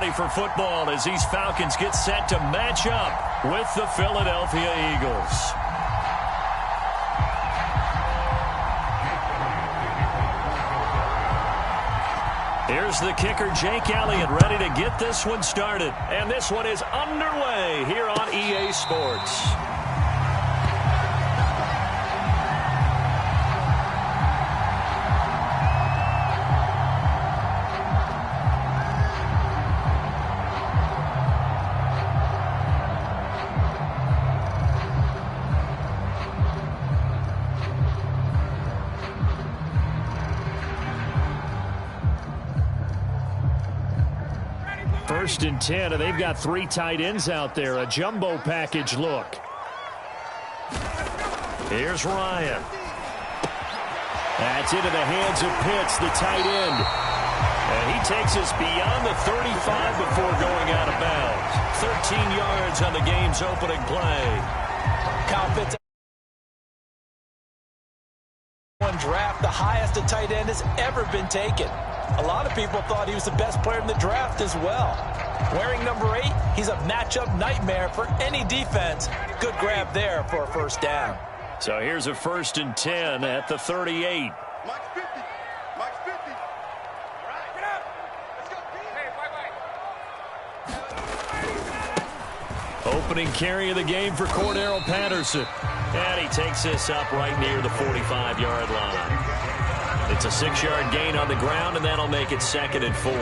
ready for football as these Falcons get set to match up with the Philadelphia Eagles. Here's the kicker, Jake Elliott, ready to get this one started. And this one is underway here on EA Sports. First and 10, and they've got 3 tight ends out there. A jumbo package look. Here's Ryan. That's into the hands of Pitts, the tight end. And he takes us beyond the 35 before going out of bounds. 13 yards on the game's opening play. Kyle Pitts. One draft, the highest a tight end has ever been taken. A lot of people thought he was the best player in the draft as well. Wearing number 8, he's a matchup nightmare for any defense. Good grab there for a first down. So here's a 1st and 10 at the 38. Mike's 50. Mike's 50. All right, get up. Let's go. Hey, bye-bye. Opening carry of the game for Cordarrelle Patterson. And he takes this up right near the 45-yard line. It's a 6-yard gain on the ground, and that'll make it 2nd and 4.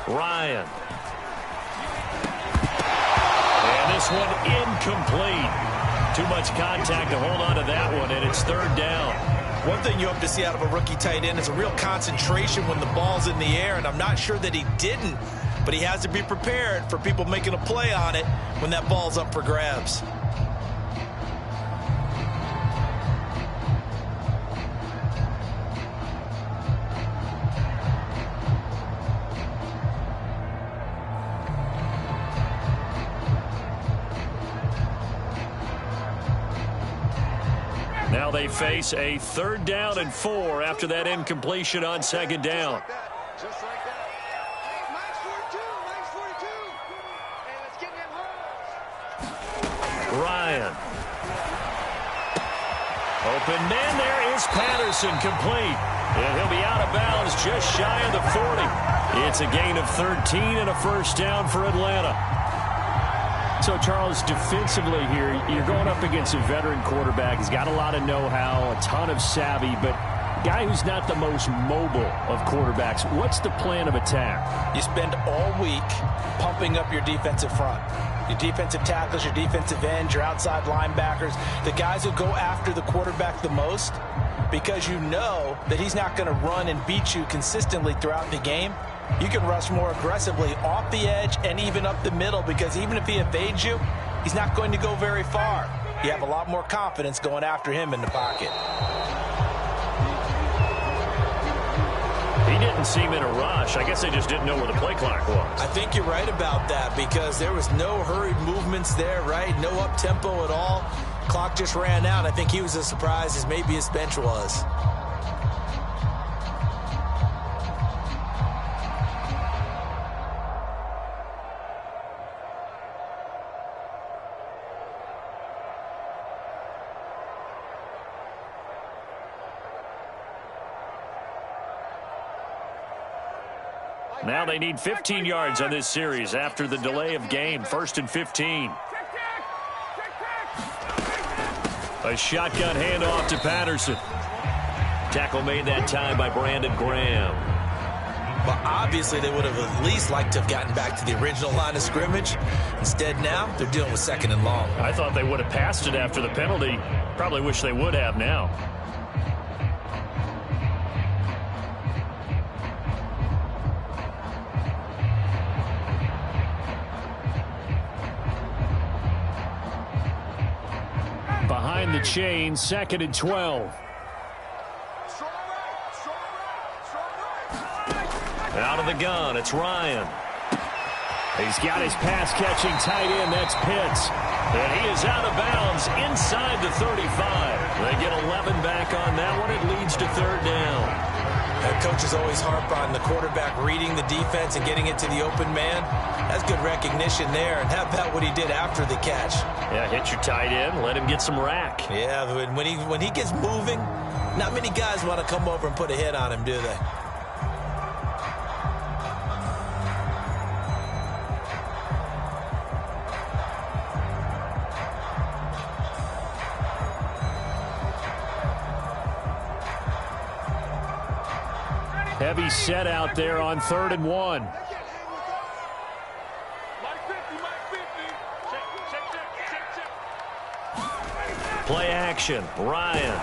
Ryan. And this one incomplete. Too much contact to hold on to that one, and it's 3rd down. One thing you hope to see out of a rookie tight end is a real concentration when the ball's in the air, and I'm not sure that he didn't, but he has to be prepared for people making a play on it when that ball's up for grabs. Now they face a 3rd down and 4 after that incompletion on 2nd down. Just like that. Hey, Mike's 42. Mike's 42. Hey, let's get in home. Ryan. Open man, there is Patterson, complete. And he'll be out of bounds just shy of the 40. It's a gain of 13 and a 1st down for Atlanta. So, Charles, defensively here, you're going up against a veteran quarterback. He's got a lot of know-how, a ton of savvy, but a guy who's not the most mobile of quarterbacks. What's the plan of attack? You spend all week pumping up your defensive front. Your defensive tackles, your defensive ends, your outside linebackers, the guys who go after the quarterback the most, because you know that he's not going to run and beat you consistently throughout the game. You can rush more aggressively off the edge and even up the middle, because even if he evades you, he's not going to go very far. You have a lot more confidence going after him in the pocket. He didn't seem in a rush. I guess they just didn't know where the play clock was. I think you're right about that, because there was no hurried movements there, right? No up-tempo at all. Clock just ran out. I think he was as surprised as maybe his bench was. Now they need 15 yards on this series after the delay of game. 1st and 15. A shotgun handoff to Patterson. Tackle made that time by Brandon Graham. Well, obviously they would have at least liked to have gotten back to the original line of scrimmage. Instead now, they're dealing with 2nd and long. I thought they would have passed it after the penalty. Probably wish they would have now. behind the chain, 2nd and 12. Out of the gun, it's Ryan. He's got his pass-catching tight end, that's Pitts. And he is out of bounds inside the 35. They get 11 back on that one. It leads to 3rd down. Coaches always harp on the quarterback reading the defense and getting it to the open man. That's good recognition there. And how about what he did after the catch? Yeah, hit your tight end, let him get some rack. Yeah, when he gets moving, not many guys want to come over and put a hit on him, do they? Heavy set out there on 3rd and 1. Play action. Ryan.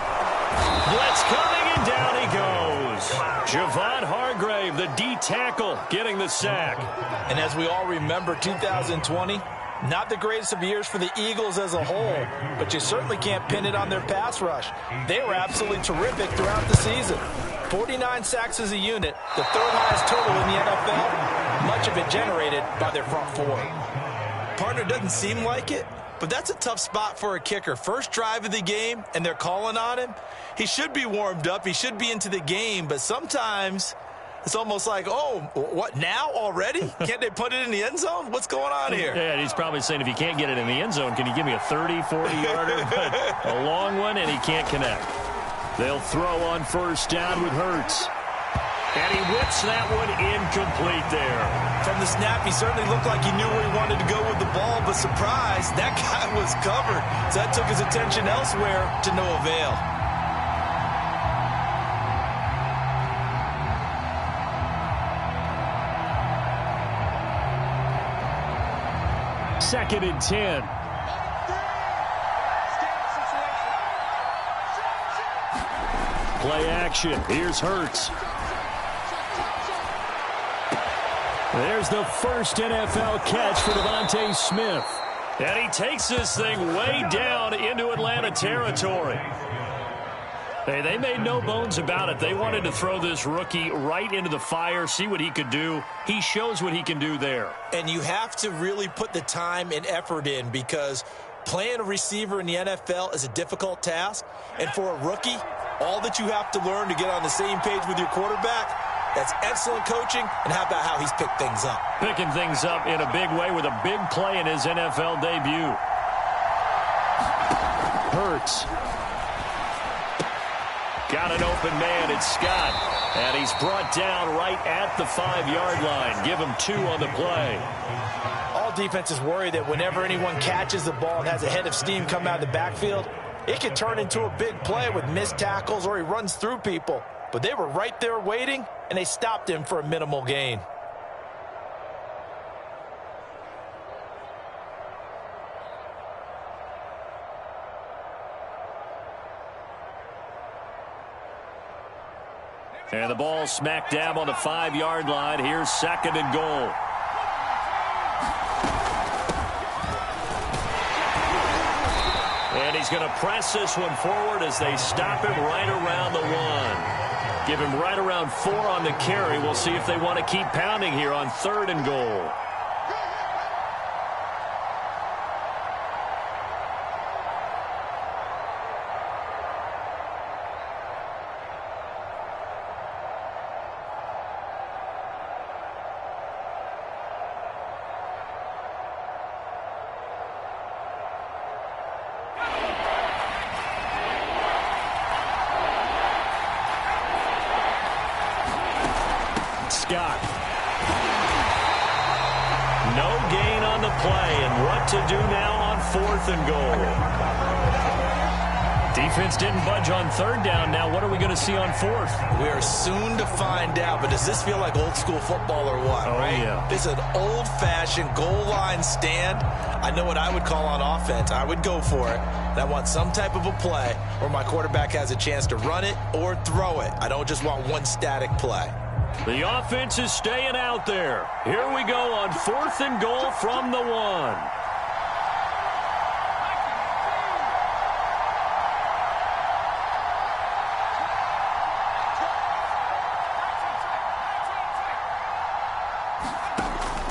Blitz coming, and down he goes. Javon Hargrave, the D tackle, getting the sack. And as we all remember, 2020, not the greatest of years for the Eagles as a whole, but you certainly can't pin it on their pass rush. They were absolutely terrific throughout the season. 49 sacks as a unit, the 3rd highest total in the NFL, much of it generated by their front 4. Partner, doesn't seem like it, but that's a tough spot for a kicker. First drive of the game, and they're calling on him. He should be warmed up. He should be into the game, but sometimes it's almost like, oh, what, now already? Can't they put it in the end zone? What's going on here? Yeah, he's probably saying, if you can't get it in the end zone, can you give me a 30, 40-yarder? A long one, and he can't connect. They'll throw on 1st down with Hurts. And he whips that one incomplete there. From the snap, he certainly looked like he knew where he wanted to go with the ball, but surprise, that guy was covered. So that took his attention elsewhere to no avail. Second and 10. Play action. Here's Hurts. There's the first NFL catch for Devontae Smith. And he takes this thing way down into Atlanta territory. Hey, they made no bones about it. They wanted to throw this rookie right into the fire, see what he could do. He shows what he can do there. And you have to really put the time and effort in, because playing a receiver in the NFL is a difficult task. And for a rookie, all that you have to learn to get on the same page with your quarterback, that's excellent coaching. And how about how he's picked things up? Picking things up in a big way with a big play in his NFL debut. Hurts. Got an open man, it's Scott. And he's brought down right at the 5-yard line. Give him 2 on the play. All defenses worry that whenever anyone catches the ball and has a head of steam come out of the backfield, it can turn into a big play with missed tackles or he runs through people. But they were right there waiting, and they stopped him for a minimal gain. And the ball smack dab on the 5-yard line. Here's 2nd and goal. And he's going to press this one forward as they stop him right around the 1. Give him right around 4 on the carry. We'll see if they want to keep pounding here on 3rd and goal. Scott. No gain on the play, and what to do now on 4th and goal. Defense didn't budge on 3rd down. Now what are we going to see on 4th? We are soon to find out, but does this feel like old school football or what? Oh, right? Yeah. This is an old-fashioned goal line stand. I know what I would call on offense. I would go for it. And I want some type of a play where my quarterback has a chance to run it or throw it. I don't just want one static play. The offense is staying out there. Here we go on 4th and goal from the 1.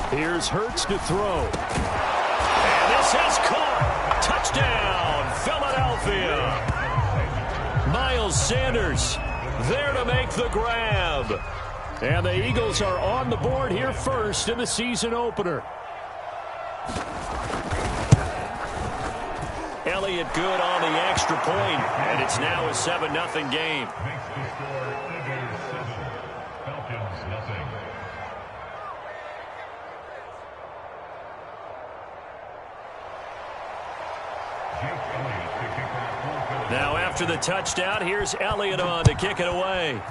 Here's Hurts to throw. And this is caught. Touchdown, Philadelphia. Miles Sanders there to make the grab. And the Eagles are on the board here first in the season opener. Elliott good on the extra point, and it's now a 7-0 game. Now after the touchdown, here's Elliott on to kick it away.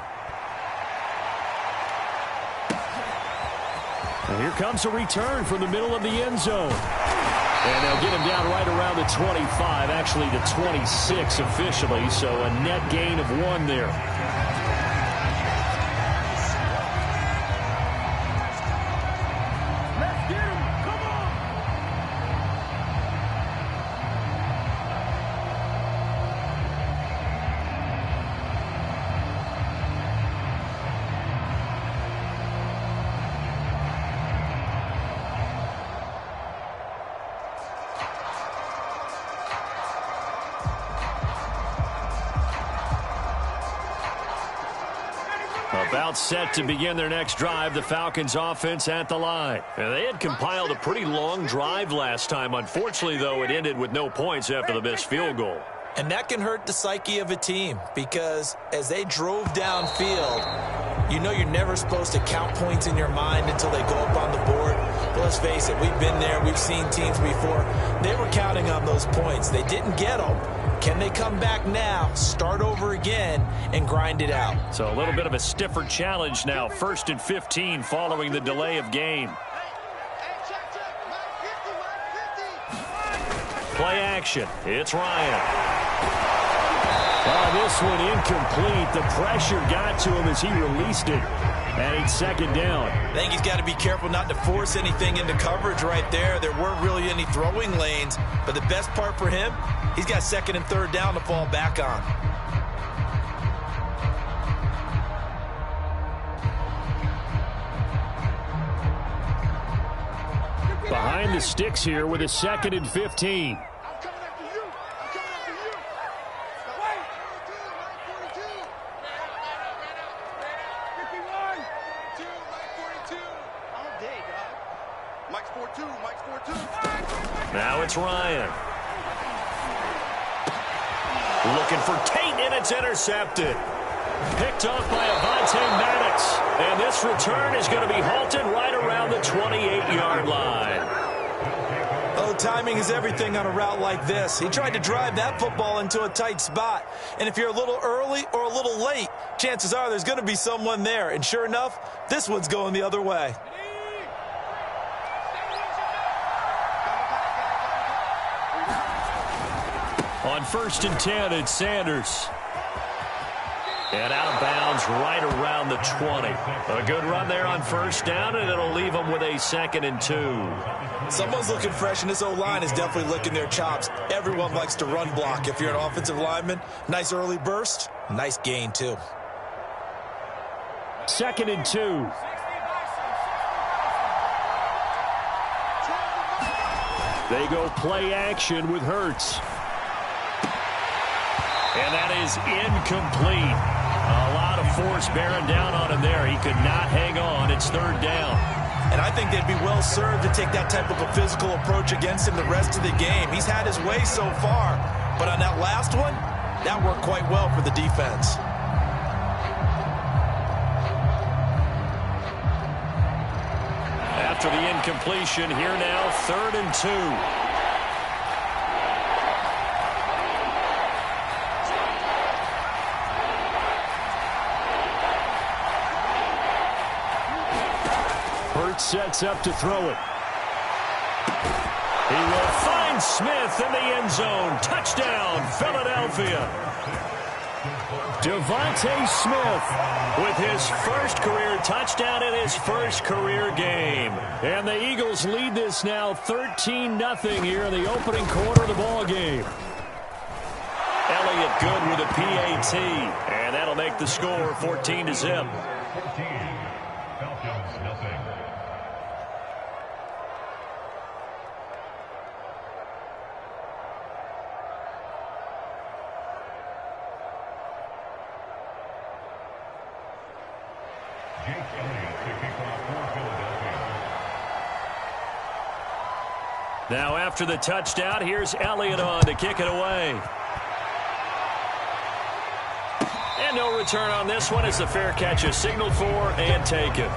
And here comes a return from the middle of the end zone. And they'll get him down right around the 25, actually the 26 officially, so a net gain of 1 there. Let's get him. Come on. About set to begin their next drive, the Falcons offense at the line. And they had compiled a pretty long drive last time. Unfortunately, though, it ended with no points after the missed field goal. And that can hurt the psyche of a team because as they drove downfield, you know you're never supposed to count points in your mind until they go up on the board. But let's face it, we've been there. We've seen teams before. They were counting on those points. They didn't get them. Can they come back now, start over again, and grind it out? So a little bit of a stiffer challenge now. 1st and 15 following the delay of game. Play action. It's Ryan. Oh, this one incomplete. The pressure got to him as he released it. And it's 2nd down. I think he's got to be careful not to force anything into coverage right there. There weren't really any throwing lanes. But the best part for him, he's got 2nd and 3rd down to fall back on. Behind the sticks here with a 2nd and 15. I'm coming after you. I'm coming after you. Wait. 51. 42. All day, dog. Mike's 4-2. Mike's 4-2. Now it's Ryan. Looking for Tate, and it's intercepted. Picked off by Avonte Maddox. And this return is going to be halted right around the 28-yard line. Oh, timing is everything on a route like this. He tried to drive that football into a tight spot. And if you're a little early or a little late, chances are there's going to be someone there. And sure enough, this one's going the other way. On 1st and 10, it's Sanders. And out of bounds right around the 20. A good run there on 1st down, and it'll leave them with a 2nd and 2. Someone's looking fresh, and this O-line is definitely licking their chops. Everyone likes to run block. If you're an offensive lineman, nice early burst, nice gain, too. 2nd and 2. They go play action with Hurts. And that is incomplete. A lot of force bearing down on him there. He could not hang on. It's 3rd down. And I think they'd be well served to take that type of a physical approach against him the rest of the game. He's had his way so far. But on that last one, that worked quite well for the defense. After the incompletion, here now, 3rd and 2. Sets up to throw it. He will find Smith in the end zone. Touchdown, Philadelphia. Devontae Smith with his first career touchdown in his first career game. And the Eagles lead this now 13-0 here in the opening quarter of the ball game. Elliott good with a PAT. And that'll make the score 14-0. Now after the touchdown, here's Elliott on to kick it away. And no return on this one as the fair catch is signaled for and taken.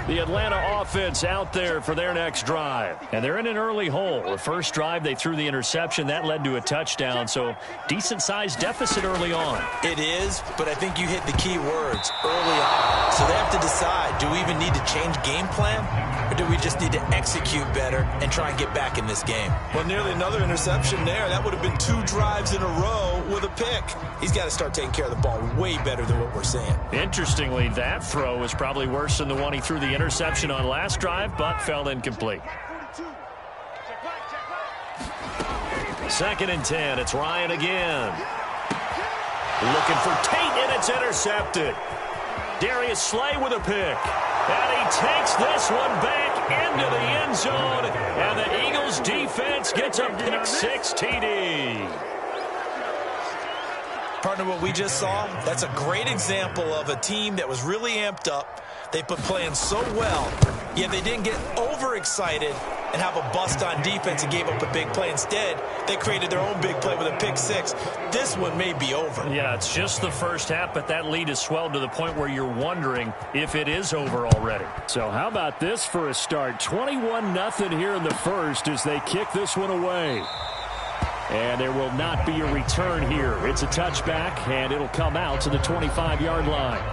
The Atlanta offense out there for their next drive. And they're in an early hole. The first drive, they threw the interception. That led to a touchdown, so decent-sized deficit early on. It is, but I think you hit the key words early on. So they have to decide, do we even need to change game plan? Or do we just need to execute better and try and get back in this game? Well, nearly another interception there. That would have been 2 drives in a row with a pick. He's got to start taking care of the ball way better than what we're seeing. Interestingly, that throw was probably worse than the one he threw the interception on last drive, but fell incomplete. 2nd and 10. It's Ryan again. Looking for Tate, and it's intercepted. Darius Slay with a pick. And he takes this one back into the end zone. And the Eagles defense gets a pick 6 TD. Partner, what we just saw, that's a great example of a team that was really amped up. They put playing so well, yet they didn't get overexcited and have a bust on defense and gave up a big play. Instead, they created their own big play with a pick 6. This one may be over. Yeah, it's just the first half, but that lead has swelled to the point where you're wondering if it is over already. So how about this for a start? 21-0 here in the first as they kick this one away. And there will not be a return here. It's a touchback, and it'll come out to the 25-yard line.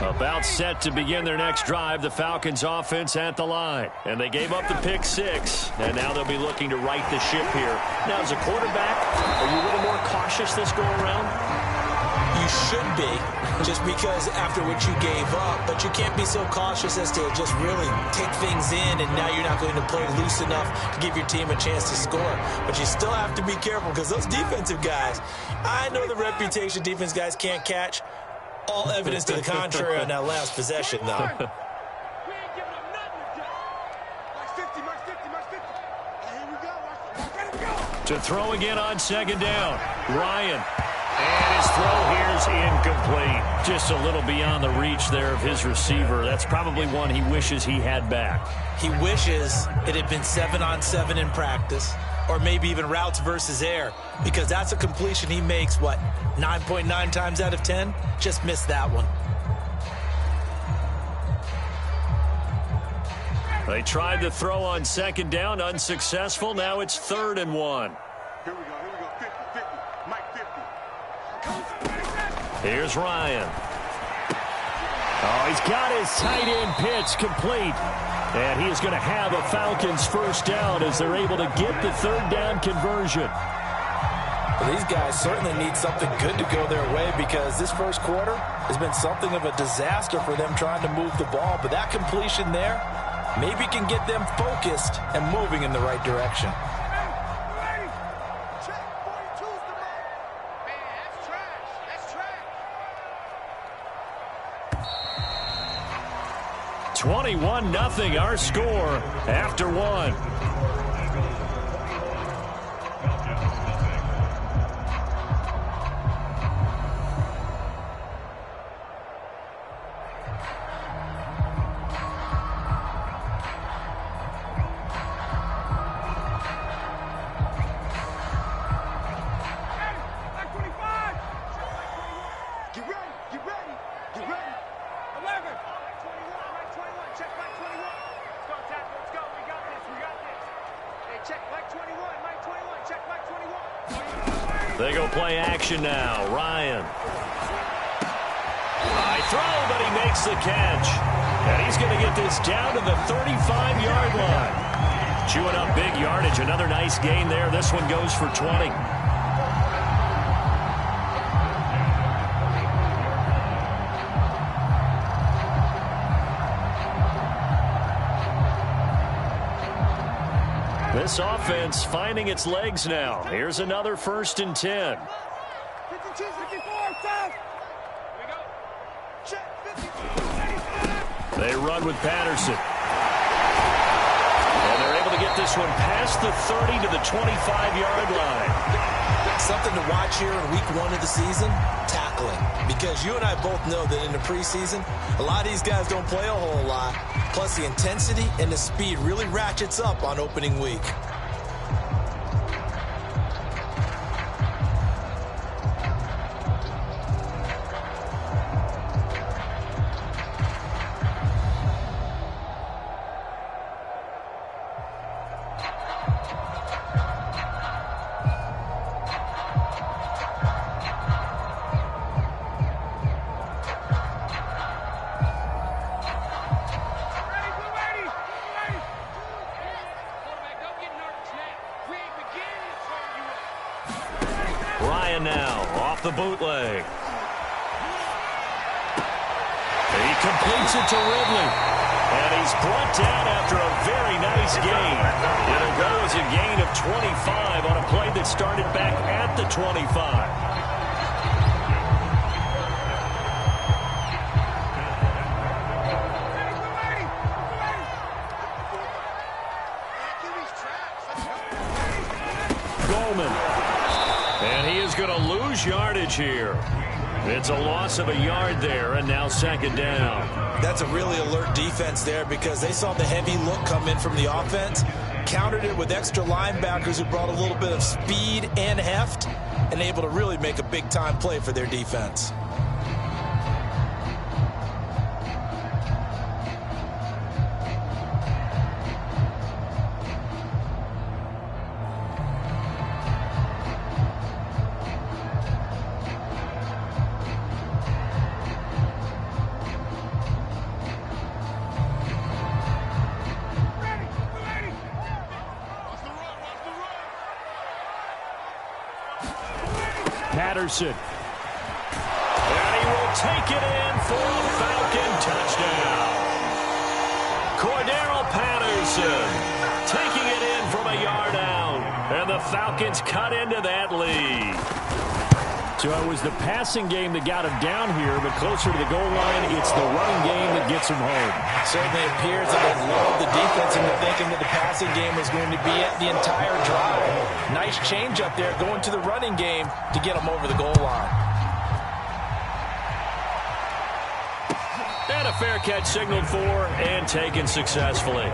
About set to begin their next drive, the Falcons offense at the line. And they gave up the pick 6, and now they'll be looking to right the ship here. Now, as a quarterback, are you a little more cautious this go around? You should be, just because after what you gave up, but you can't be so cautious as to just really take things in, and now you're not going to play loose enough to give your team a chance to score. But you still have to be careful because those defensive guys, I know the reputation defense guys can't catch. All evidence to the contrary on that last possession, though. To throw again on 2nd down. Ryan. And his throw here's incomplete. Just a little beyond the reach there of his receiver. That's probably one he wishes he had back. He wishes it had been 7-on-7 in practice, or maybe even routes versus air, because that's a completion he makes, what, 9.9 times out of 10? Just missed that one. They tried to throw on 2nd down, unsuccessful. Now it's 3rd and 1. Here we go, 50, Mike 50. Here's Ryan. Oh, he's got his tight end pitch complete. And he is going to have a Falcons first down as they're able to get the 3rd down conversion. Well, these guys certainly need something good to go their way because this first quarter has been something of a disaster for them trying to move the ball. But that completion there maybe can get them focused and moving in the right direction. 21-0 our score after 1. They go play action now. Ryan. High throw, but he makes the catch. And he's going to get this down to the 35-yard line. Chewing up big yardage. Another nice gain there. This one goes for 20. This offense finding its legs now. Here's another 1st and 10. 52, 54, stop. Here we go. Check, 54. They run with Patterson. And they're able to get this one past the 30 to the 25-yard line. Something to watch here in week 1 of the season, tackling. Because you and I both know that in the preseason, a lot of these guys don't play a whole lot. Plus the intensity and the speed really ratchets up on opening week. Now off the bootleg. He completes it to Ridley. And he's brought down after a very nice gain. It'll go as a gain of 25 on a play that started back at the 25. Going to lose yardage here. It's a loss of a yard there, and now 2nd down. That's a really alert defense there because they saw the heavy look come in from the offense, countered it with extra linebackers who brought a little bit of speed and heft, and able to really make a big-time play for their defense. Patterson. And he will take it in for a Falcon touchdown. Cordero Patterson taking it in from a yard out. And the Falcons cut into that lead. So it was the passing game that got him down here, but closer to the goal line, it's the running game that gets him home. Certainly appears that they love the defense into thinking that the passing game was going to be at the entire drive. Nice change up there going to the running game to get him over the goal line. And a fair catch signaled for and taken successfully.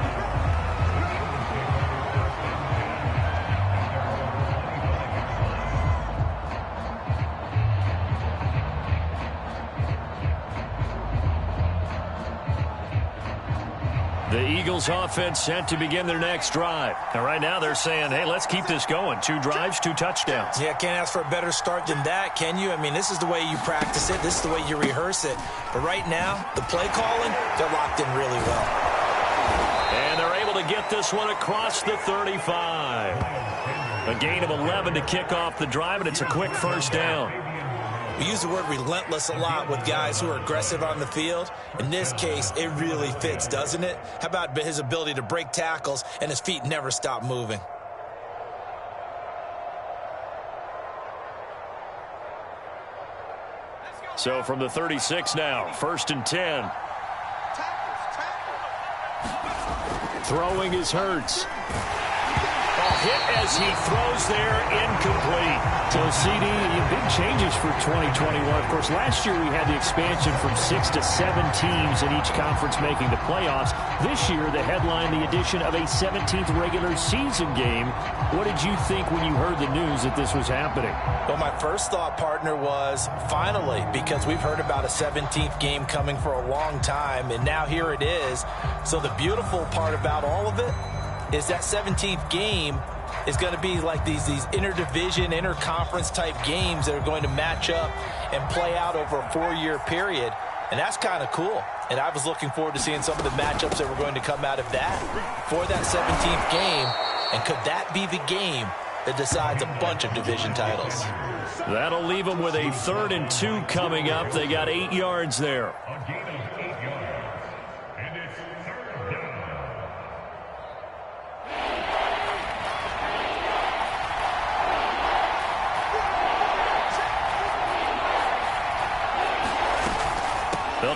The Eagles offense set to begin their next drive. And right now they're saying, hey, let's keep this going. 2 drives, 2 touchdowns. Yeah, can't ask for a better start than that, can you? I mean, this is the way you practice it. This is the way you rehearse it. But right now, the play calling, they're locked in really well. And they're able to get this one across the 35. A gain of 11 to kick off the drive, and it's a quick 1st down. We use the word relentless a lot with guys who are aggressive on the field. In this case, it really fits, doesn't it? How about his ability to break tackles and his feet never stop moving? So from the 36 now, 1st and 10. Throwing is Hurts. Hit as he throws there, incomplete. So, CD, big changes for 2021. Of course, last year we had the expansion from 6 to 7 teams in each conference making the playoffs. This year, the headline, the addition of a 17th regular season game. What did you think when you heard the news that this was happening? Well, my first thought, partner, was finally, because we've heard about a 17th game coming for a long time, and now here it is. So the beautiful part about all of it is that 17th game is going to be like these interdivision, interconference type games that are going to match up and play out over a 4-year period. And that's kind of cool. And I was looking forward to seeing some of the matchups that were going to come out of that for that 17th game. And could that be the game that decides a bunch of division titles? That'll leave them with a 3rd and 2 coming up. They got 8 yards there.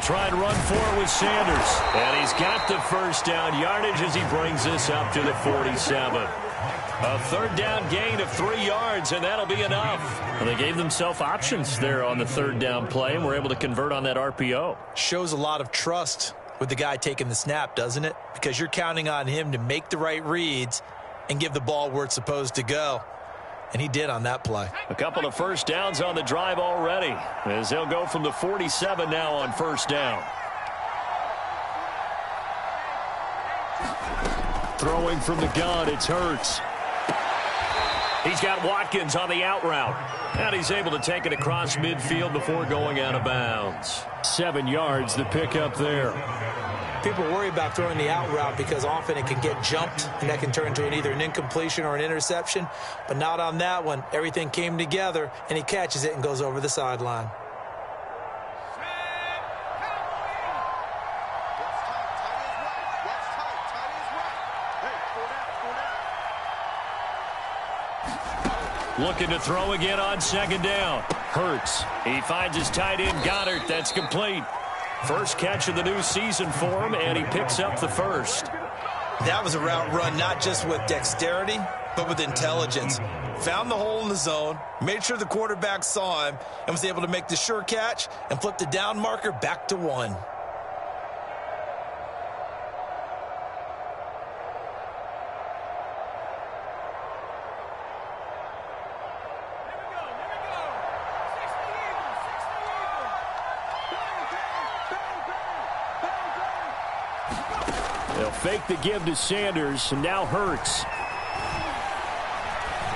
try and run for it with Sanders. And he's got the first down yardage as he brings this up to the 47. A third down gain of 3 yards, and that'll be enough. Well, they gave themselves options there on the third down play, and were able to convert on that RPO. Shows a lot of trust with the guy taking the snap, doesn't it? Because you're counting on him to make the right reads and give the ball where it's supposed to go. And he did on that play. A couple of first downs on the drive already, as they'll go from the 47 now on first down. Throwing from the gun, it's Hurts. He's got Watkins on the out route. And he's able to take it across midfield before going out of bounds. 7 yards, the pickup there. People worry about throwing the out route because often it can get jumped, and that can turn into either an incompletion or an interception. But not on that one. Everything came together, and he catches it and goes over the sideline. Looking to throw again on second down. Hurts. He finds his tight end, Goddard. That's complete. First catch of the new season for him, and he picks up the first. That was a route run not just with dexterity, but with intelligence. Found the hole in the zone, made sure the quarterback saw him, and was able to make the sure catch and flip the down marker back to 1. They'll fake the give to Sanders, and now Hurts.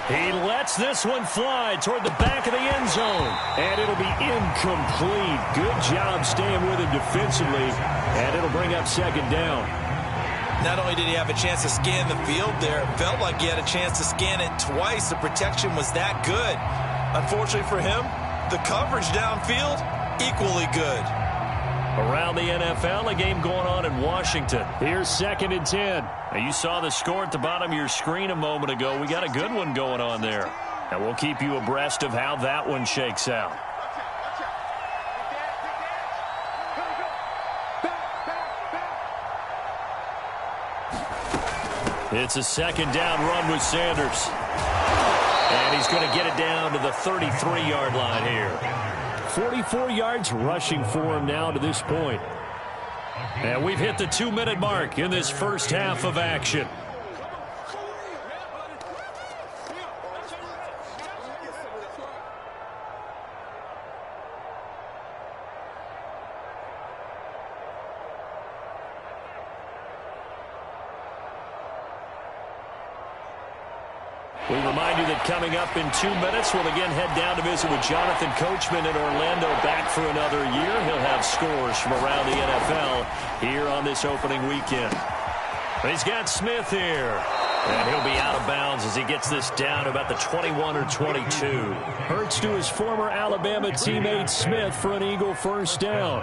He lets this one fly toward the back of the end zone. And it'll be incomplete. Good job staying with him defensively, and it'll bring up second down. Not only did he have a chance to scan the field there, it felt like he had a chance to scan it twice. The protection was that good. Unfortunately for him, the coverage downfield, equally good. Around the NFL, a game going on in Washington. Here's 2nd and 10. Now, you saw the score at the bottom of your screen a moment ago. We got a good one going on there. And we'll keep you abreast of how that one shakes out. It's a second down run with Sanders. And he's going to get it down to the 33-yard line here. 44 yards rushing for him now to this point. And we've hit the 2-minute mark in this first half of action. We remind you that coming up in 2 minutes, we'll again head down to visit with Jonathan Coachman in Orlando, back for another year. He'll have scores from around the NFL here on this opening weekend. He's got Smith here, and he'll be out of bounds as he gets this down to about the 21 or 22. Hurts to his former Alabama teammate Smith for an Eagle first down.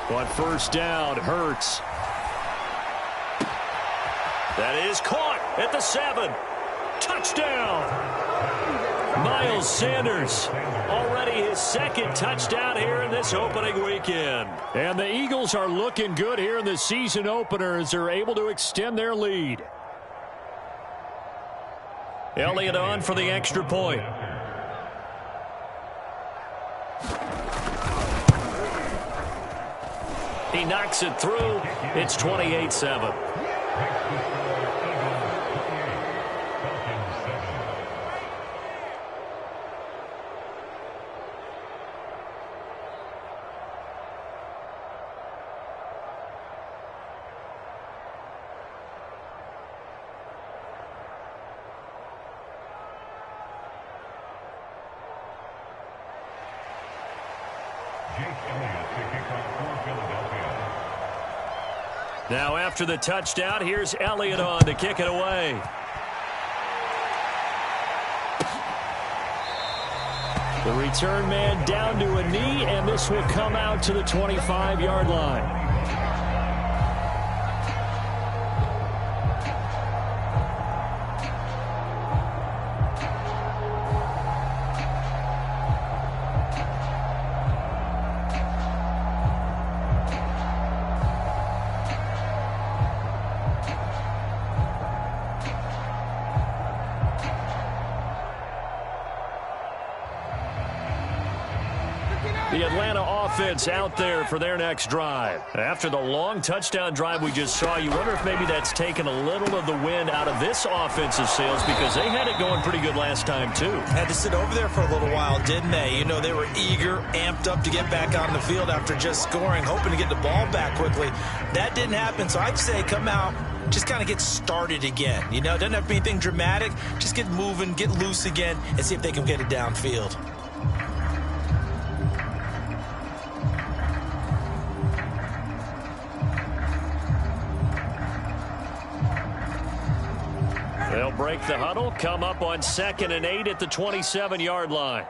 On first down, Hurts. That is caught at the 7. Touchdown! Miles Sanders, already his 2nd touchdown here in this opening weekend. And the Eagles are looking good here in the season opener as they're able to extend their lead. Elliott on for the extra point. He knocks it through. It's 28-7. Now after the touchdown, here's Elliott on to kick it away. The return man down to a knee, and this will come out to the 25-yard line. The Atlanta offense out there for their next drive. After the long touchdown drive we just saw, you wonder if maybe that's taken a little of the wind out of this offensive sails, because they had it going pretty good last time, too. Had to sit over there for a little while, didn't they? You know, they were eager, amped up to get back on the field after just scoring, hoping to get the ball back quickly. That didn't happen, so I'd say come out, just kind of get started again. You know, doesn't have to be anything dramatic. Just get moving, get loose again, and see if they can get it downfield. They'll break the huddle, come up on 2nd and 8 at the 27-yard line.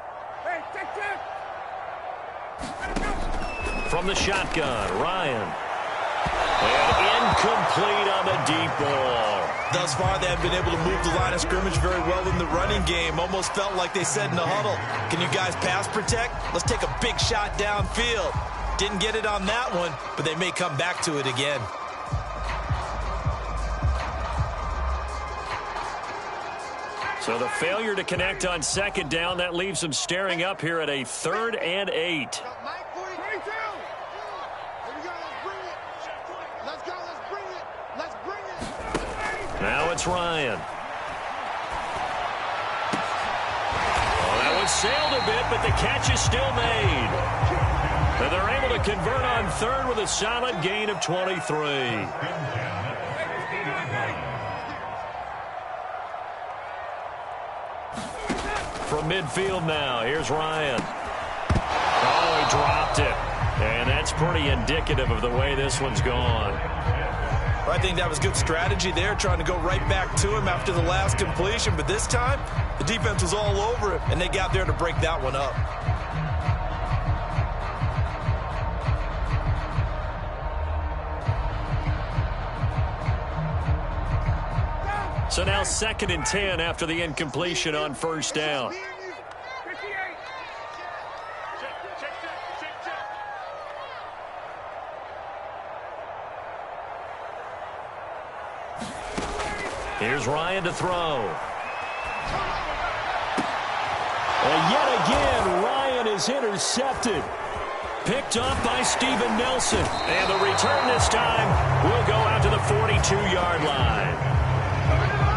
From the shotgun, Ryan. And incomplete on the deep ball. Thus far, they have been able to move the line of scrimmage very well in the running game. Almost felt like they said in the huddle, can you guys pass protect? Let's take a big shot downfield. Didn't get it on that one, but they may come back to it again. So the failure to connect on 2nd down, that leaves them staring up here at a 3rd and 8. Now it's Ryan. Well, that one sailed a bit, but the catch is still made. And they're able to convert on 3rd with a solid gain of 23. From midfield now, here's Ryan. Oh, he dropped it. And that's pretty indicative of the way this one's gone. I think that was good strategy there, trying to go right back to him after the last completion. But this time, the defense was all over him, and they got there to break that one up. So now 2nd and 10 after the incompletion on 1st down. Here's Ryan to throw. And yet again, Ryan is intercepted. Picked off by Steven Nelson. And the return this time will go out to the 42-yard line.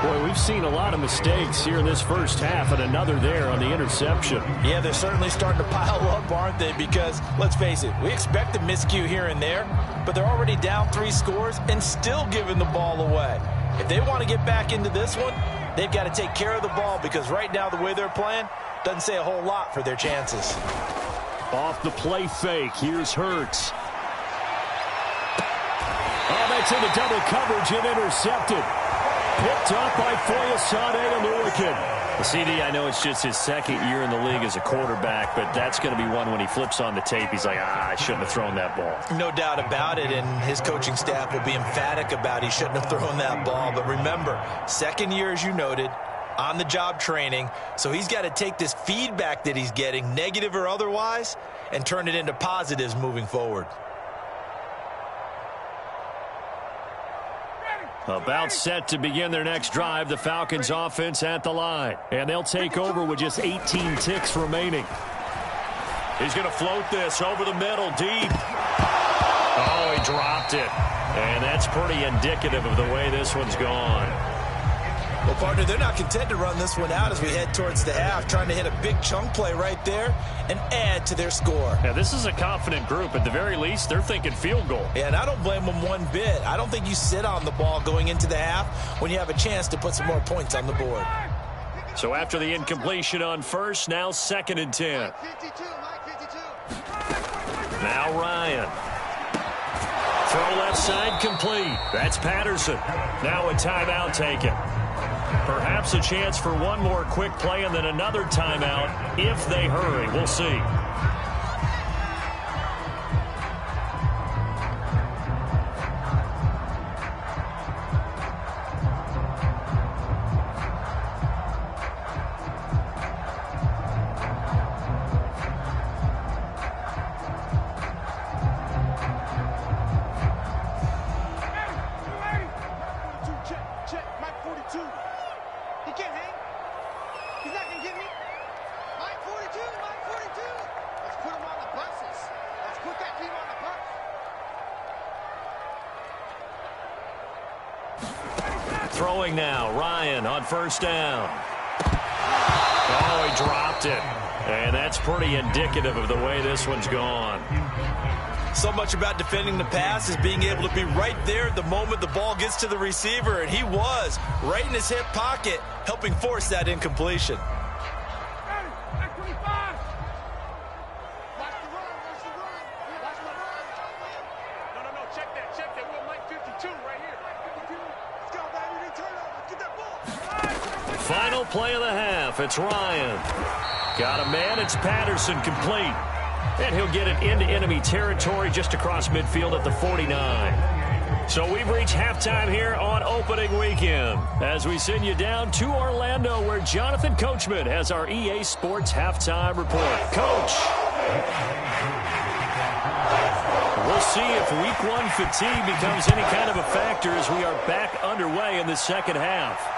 Boy, we've seen a lot of mistakes here in this first half, and another there on the interception. Yeah, they're certainly starting to pile up, aren't they? Because, let's face it, we expect a miscue here and there, but they're already down 3 scores and still giving the ball away. If they want to get back into this one, they've got to take care of the ball, because right now the way they're playing doesn't say a whole lot for their chances. Off the play fake, here's Hurts. Oh, that's into double coverage and intercepted. Picked up by Foyesade Oluwakin. CD, I know it's just his 2nd year in the league as a quarterback, but that's going to be one when he flips on the tape, he's like, I shouldn't have thrown that ball. No doubt about it, and his coaching staff will be emphatic about he shouldn't have thrown that ball. But remember, 2nd year, as you noted, on-the-job training, so he's got to take this feedback that he's getting, negative or otherwise, and turn it into positives moving forward. About set to begin their next drive, the Falcons offense at the line. And they'll take over with just 18 ticks remaining. He's going to float this over the middle, deep. Oh, he dropped it. And that's pretty indicative of the way this one's gone. Well, partner, they're not content to run this one out as we head towards the half, trying to hit a big chunk play right there and add to their score. Yeah, this is a confident group. At the very least, they're thinking field goal. Yeah, and I don't blame them one bit. I don't think you sit on the ball going into the half when you have a chance to put some more points on the board. So after the incompletion on 1st, now 2nd and 10. Now Ryan. Throw left outside complete. That's Patterson. Now a timeout taken. Perhaps a chance for one more quick play and then another timeout if they hurry. We'll see. Throwing now, Ryan on first down. Oh, he dropped it. And that's pretty indicative of the way this one's gone. So much about defending the pass is being able to be right there the moment the ball gets to the receiver, and he was right in his hip pocket, helping force that incompletion. Final play of the half. It's Ryan. Got a man. It's Patterson complete. And he'll get it into enemy territory just across midfield at the 49. So we've reached halftime here on opening weekend as we send you down to Orlando where Jonathan Coachman has our EA Sports halftime report. Coach. We'll see if week one fatigue becomes any kind of a factor as we are back underway in the second half.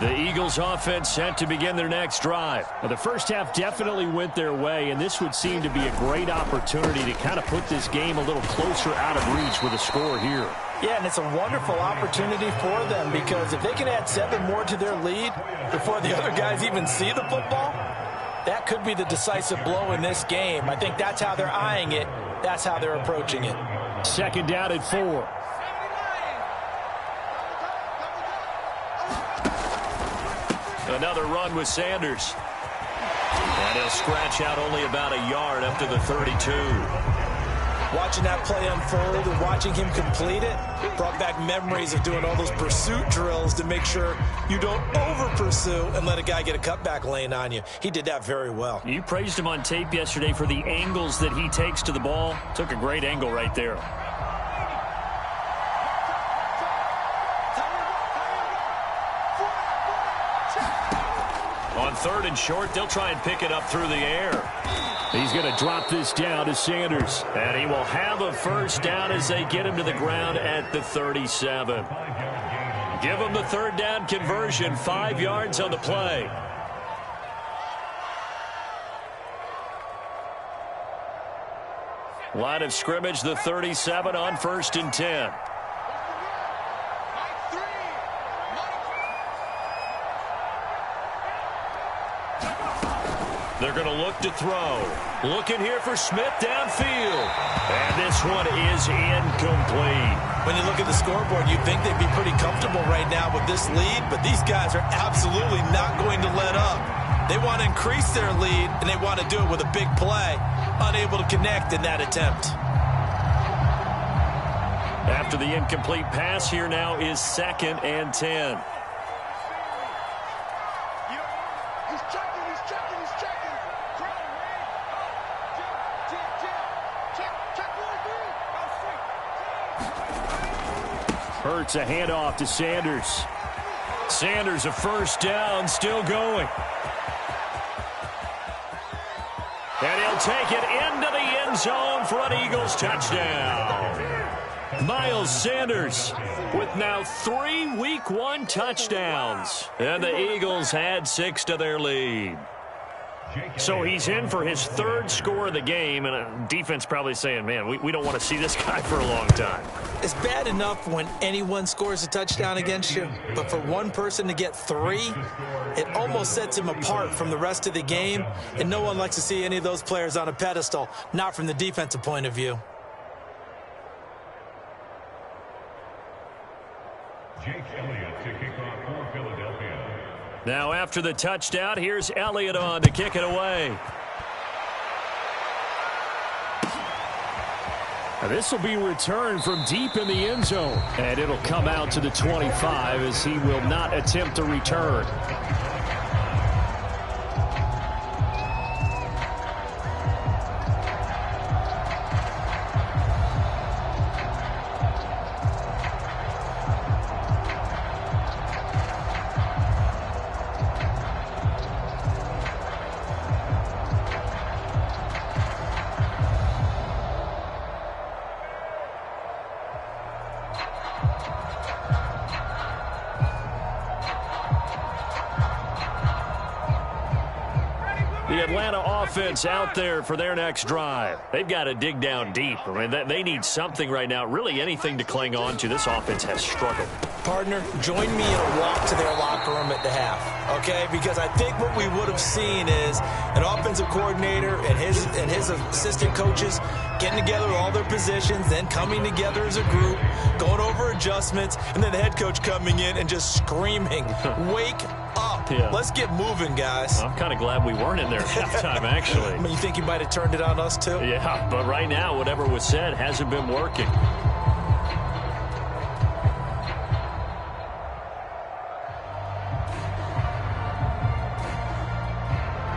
The Eagles offense set to begin their next drive. Well, the first half definitely went their way, and this would seem to be a great opportunity to kind of put this game a little closer out of reach with a score here. Yeah, and it's a wonderful opportunity for them because if they can add 7 more to their lead before the other guys even see the football, that could be the decisive blow in this game. I think that's how they're eyeing it. That's how they're approaching it. Second down at 4. Another run with Sanders. And he'll scratch out only about a yard up to the 32. Watching that play unfold and watching him complete it brought back memories of doing all those pursuit drills to make sure you don't over-pursue and let a guy get a cutback lane on you. He did that very well. You praised him on tape yesterday for the angles that he takes to the ball. Took a great angle right there. On 3rd and short, they'll try and pick it up through the air. He's going to drop this down to Sanders. And he will have a first down as they get him to the ground at the 37. Give him the 3rd down conversion, 5 yards on the play. Line of scrimmage, the 37 on 1st and 10. They're going to look to throw. Looking here for Smith downfield. And this one is incomplete. When you look at the scoreboard, you'd think they'd be pretty comfortable right now with this lead, but these guys are absolutely not going to let up. They want to increase their lead, and they want to do it with a big play. Unable to connect in that attempt. After the incomplete pass, here now is 2nd and 10. Hurts a handoff to Sanders. Sanders a first down, still going. And he'll take it into the end zone for an Eagles touchdown. Miles Sanders with now 3 Week 1 touchdowns. And the Eagles add 6 to their lead. So he's in for his 3rd score of the game, and defense probably saying, man, we don't want to see this guy for a long time. It's bad enough when anyone scores a touchdown against you, but for one person to get 3, it almost sets him apart from the rest of the game, and no one likes to see any of those players on a pedestal, not from the defensive point of view. Jake Elliott to kick off for Philadelphia. Now after the touchdown, here's Elliott on to kick it away. Now this will be returned from deep in the end zone. And it'll come out to the 25 as he will not attempt to return. The Atlanta offense out there for their next drive. They've got to dig down deep. I mean, they need something right now, really anything to cling on to. This offense has struggled. Partner, join me in a walk to their locker room at the half, okay? Because I think what we would have seen is an offensive coordinator and his assistant coaches getting together all their positions, then coming together as a group, going over adjustments, and then the head coach coming in and just screaming, wake up. Yeah. Let's get moving, guys. I'm kind of glad we weren't in there at halftime, actually. I mean, you think he might have turned it on us, too? Yeah, but right now, whatever was said hasn't been working.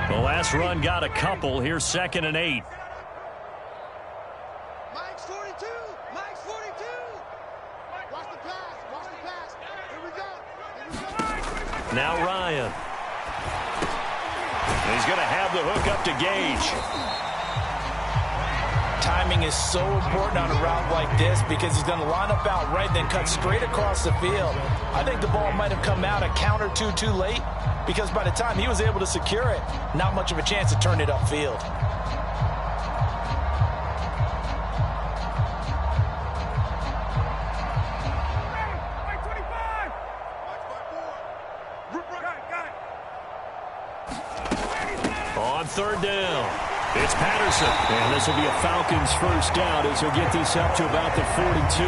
The last run got a couple. Here's 2nd and 8. Mike's 42. Mike's 42. Watch the pass. Watch the pass. Here we go. Here we go. Now Ryan. He's going to have the hook up to Gage. timing is so important on a route like this because he's going to line up out right, then cut straight across the field. I think the ball might have come out a count or two too late because by the time he was able to secure it, not much of a chance to turn it upfield. On third down, it's Patterson. And this will be a Falcons first down as he'll get this up to about the 42.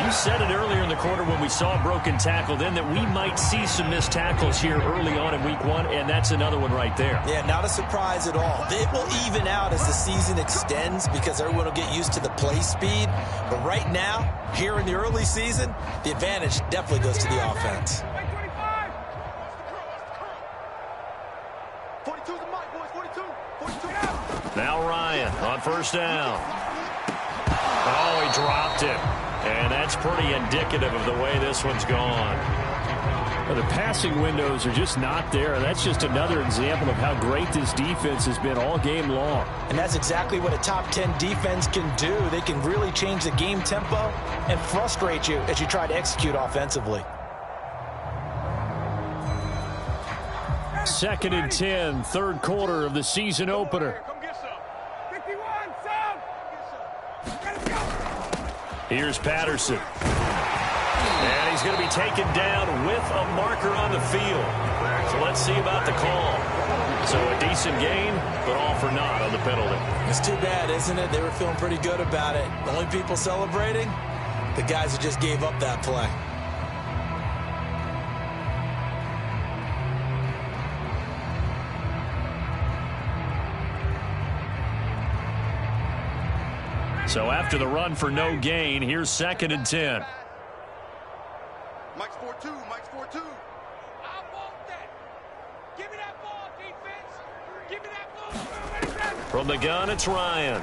You said it earlier in the quarter when we saw a broken tackle then that we might see some missed tackles here early on in week one, and that's another one right there. Yeah, not a surprise at all. It will even out as the season extends because everyone will get used to the play speed. But right now, here in the early season, the advantage definitely goes to the offense. 42's the mic, boys. 42. 42. Now Ryan on first down. Oh, he dropped it. And that's pretty indicative of the way this one's gone. Well, the passing windows are just not there. That's just another example of how great this defense has been all game long. And that's exactly what a top 10 defense can do. They can really change the game tempo and frustrate you as you try to execute offensively. 2nd and 10, third quarter of the season opener. Come get some. 51, son. Let's go. Here's Patterson. And he's going to be taken down with a marker on the field. So let's see about the call. So a decent gain, but all for naught on the penalty. It's too bad, isn't it? They were feeling pretty good about it. The only people celebrating, the guys who just gave up that play. So after the run for no gain, here's 2nd and 10. Mike's 4-2. Mike's 4-2. I want that. Give me that ball, defense. Give me that ball. From the gun, it's Ryan.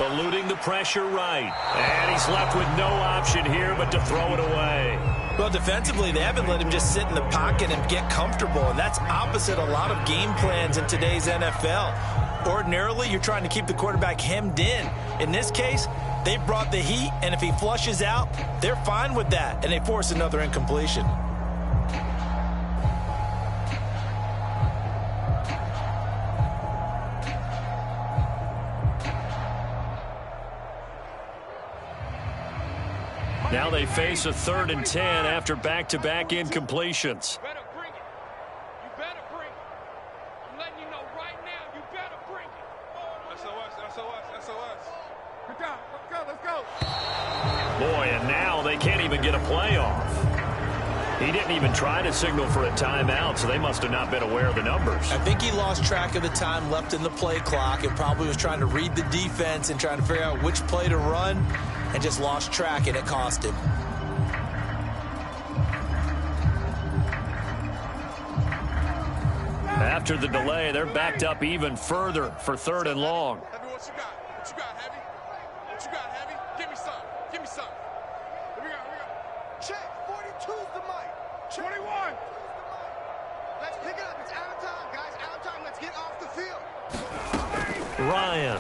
Eluding the pressure right. And he's left with no option here but to throw it away. Well, defensively, they haven't let him just sit in the pocket and get comfortable, and that's opposite a lot of game plans in today's NFL. Ordinarily, you're trying to keep the quarterback hemmed in. In this case, they brought the heat, and if he flushes out, they're fine with that, and they force another incompletion. Now they face a 3rd and 10 after back-to-back incompletions. Better bring it. You better bring it. I'm letting you know right now, you better bring it. SOS, SOS, SOS. Good job. Let's go. Boy, and now they can't even get a playoff. He didn't even try to signal for a timeout, so they must have not been aware of the numbers. I think he lost track of the time left in the play clock and probably was trying to read the defense and trying to figure out which play to run and just lost track, and it cost him. After the delay, they're backed up even further for 3rd and long. Heavy, what you got? What you got, Heavy? What you got, Heavy? Give me some. Give me some. Here we go. Check. 42's the mic. 21. Let's pick it up. It's out of time, guys. Out of time. Let's get off the field. Ryan.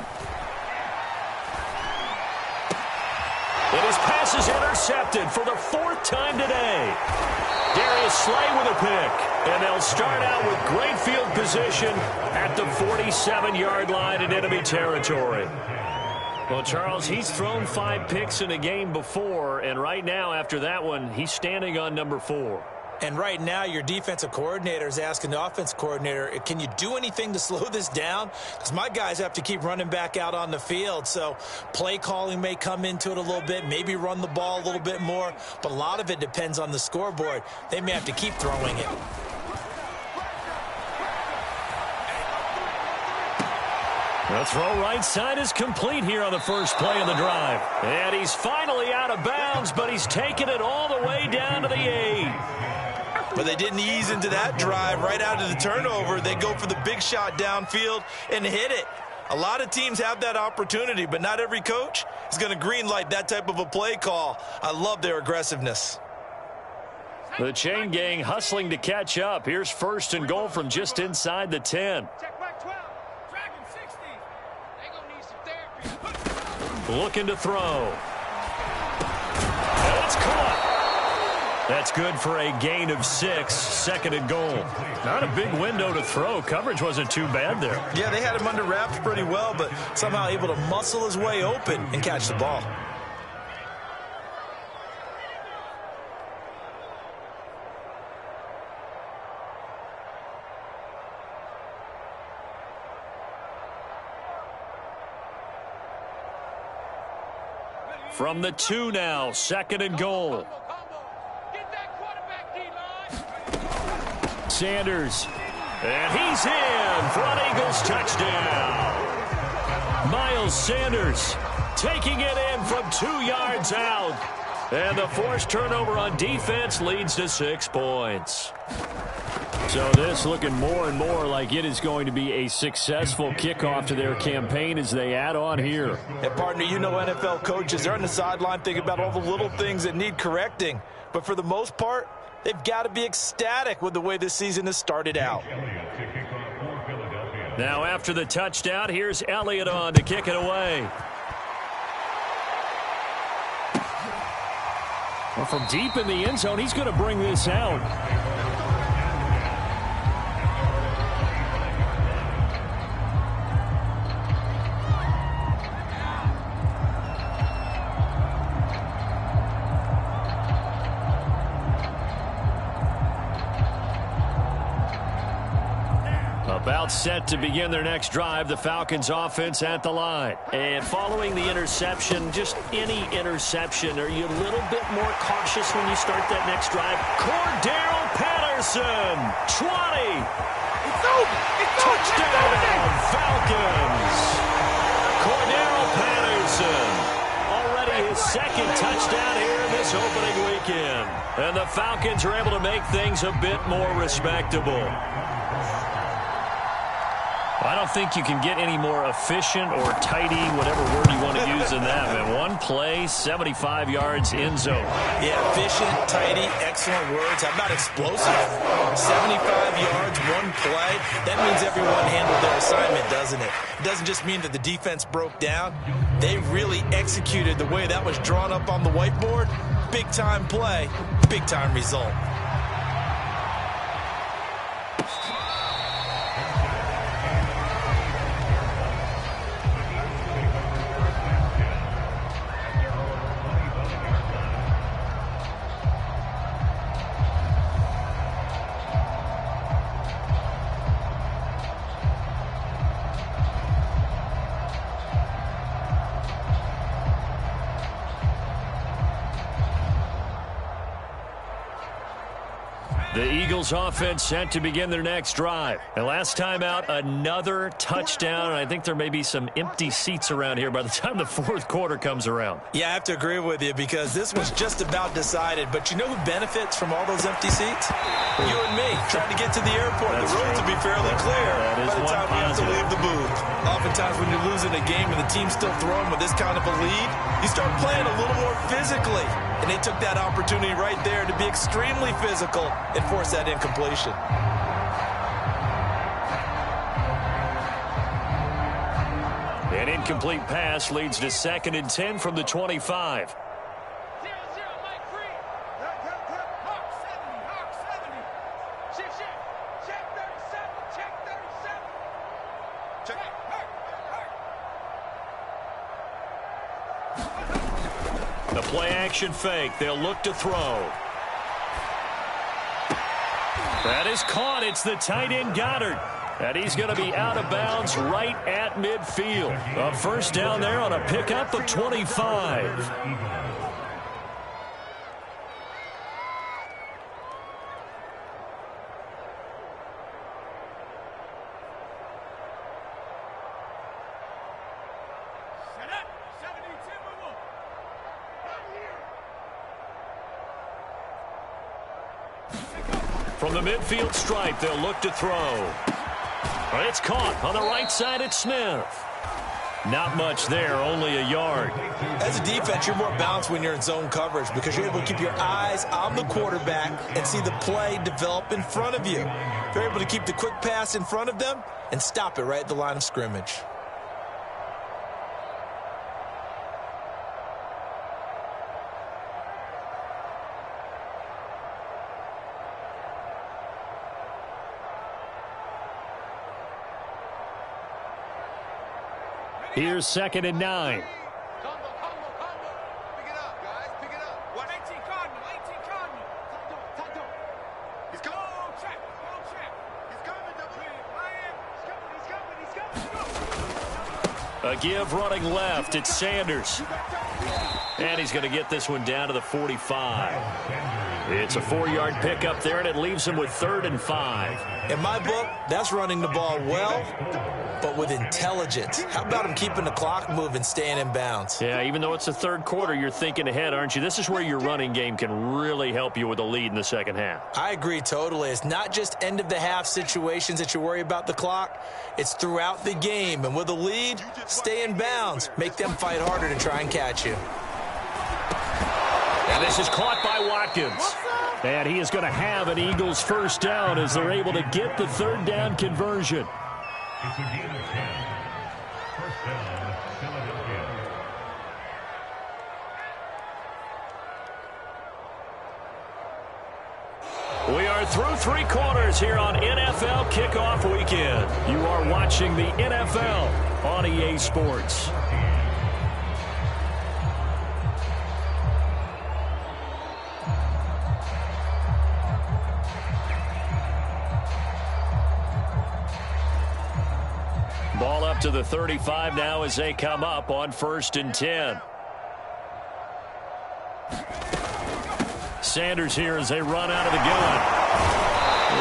And his pass is intercepted for the 4th time today. Darius Slay with a pick. And they'll start out with great field position at the 47-yard line in enemy territory. Well, Charles, he's thrown 5 picks in a game before, and right now, after that one, he's standing on number 4. And right now, your defensive coordinator is asking the offense coordinator, can you do anything to slow this down? Because my guys have to keep running back out on the field. So play calling may come into it a little bit, maybe run the ball a little bit more. But a lot of it depends on the scoreboard. They may have to keep throwing it. The throw right side is complete here on the first play of the drive. And he's finally out of bounds, but he's taken it all the way down to the 8. But they didn't ease into that drive right out of the turnover. They go for the big shot downfield and hit it. A lot of teams have that opportunity, but not every coach is going to green light that type of a play call. I love their aggressiveness. The chain gang hustling to catch up. Here's 1st and goal from just inside the 10. Check back 12. Dragon 60. They looking to throw. And it's caught. That's good for a gain of 6, 2nd and goal. Not a big window to throw. Coverage wasn't too bad there. Yeah, they had him under wraps pretty well, but somehow able to muscle his way open and catch the ball. From the 2 now, 2nd and goal. Get that quarterback, D-line. Sanders. And he's in for an Eagles touchdown. Miles Sanders taking it in from 2 yards out. And the forced turnover on defense leads to 6 points. So this looking more and more like it is going to be a successful kickoff to their campaign as they add on here. And partner, you know NFL coaches, they're on the sideline thinking about all the little things that need correcting. But for the most part, they've got to be ecstatic with the way this season has started out. Now after the touchdown, here's Elliott on to kick it away. Well, from deep in the end zone, he's going to bring this out. About set to begin their next drive, the Falcons offense at the line. And following the interception, just any interception, are you a little bit more cautious when you start that next drive? Cordero Patterson, 20. It's over. Touchdown, Falcons. Cordero Patterson, already his 2nd touchdown here in this opening weekend. And the Falcons are able to make things a bit more respectable. I don't think you can get any more efficient or tidy, whatever word you want to use in that, man. One play, 75 yards, end zone. Yeah, efficient, tidy, excellent words. How about explosive? 75 yards, one play. That means everyone handled their assignment, doesn't it? It doesn't just mean that the defense broke down. They really executed the way that was drawn up on the whiteboard. Big-time play, big-time result. The Eagles offense set to begin their next drive. And last time out, another touchdown. And I think there may be some empty seats around here by the time the 4th quarter comes around. Yeah, I have to agree with you because this was just about decided. But you know who benefits from all those empty seats? You and me, trying to get to the airport. That's the roads will be fairly clear by the time we have to leave the booth. Oftentimes when you're losing a game and the team's still throwing with this kind of a lead, you start playing a little more physically. And they took that opportunity right there to be extremely physical and force that incompletion. An incomplete pass leads to 2nd and 10 from the 25. 0-0, Mike Free. Hawk 70, Hawk 70. Check 37, check 37. Check, The play-action fake. They'll look to throw. That is caught. It's the tight end Goddard. And he's going to be out of bounds right at midfield. A first down there on a pickup of 25. From the midfield stripe, they'll look to throw. But it's caught on the right side at Smith. Not much there, only a yard. As a defense, you're more balanced when you're in zone coverage because you're able to keep your eyes on the quarterback and see the play develop in front of you. You're able to keep the quick pass in front of them and stop it right at the line of scrimmage. Here's 2nd and 9. Combo. Pick it up, guys. Pick it up. What? 18 Cardinal. Tato. He's coming. Go check. He's coming, double. He's coming. A give running left. It's Sanders. And he's going to get this one down to the 45. It's a 4-yard pickup there, and it leaves him with 3rd and 5. In my book, that's running the ball well, but with intelligence. How about him keeping the clock moving, staying in bounds? Yeah, even though it's the 3rd quarter, you're thinking ahead, aren't you? This is where your running game can really help you with a lead in the second half. I agree totally. It's not just end-of-the-half situations that you worry about the clock. It's throughout the game. And with a lead, stay in bounds. Make them fight harder to try and catch you. And this is caught by Watkins. And he is going to have an Eagles first down as they're able to get the 3rd down conversion. It's a gain of 10. First down, Philadelphia. We are through 3 quarters here on NFL Kickoff Weekend. You are watching the NFL on EA Sports. Ball up to the 35 now as they come up on 1st and 10. Sanders here as they run out of the gun.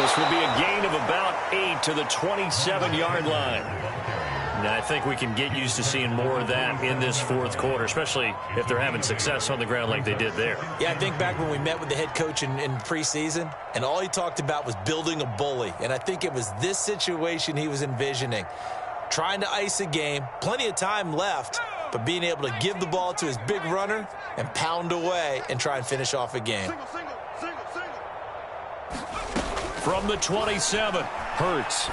This will be a gain of about 8 to the 27-yard line. And I think we can get used to seeing more of that in this 4th quarter, especially if they're having success on the ground like they did there. Yeah, I think back when we met with the head coach in preseason, and all he talked about was building a bully. And I think it was this situation he was envisioning. Trying to ice a game, plenty of time left, but being able to give the ball to his big runner and pound away and try and finish off a game. Single. From the 27, Hurts.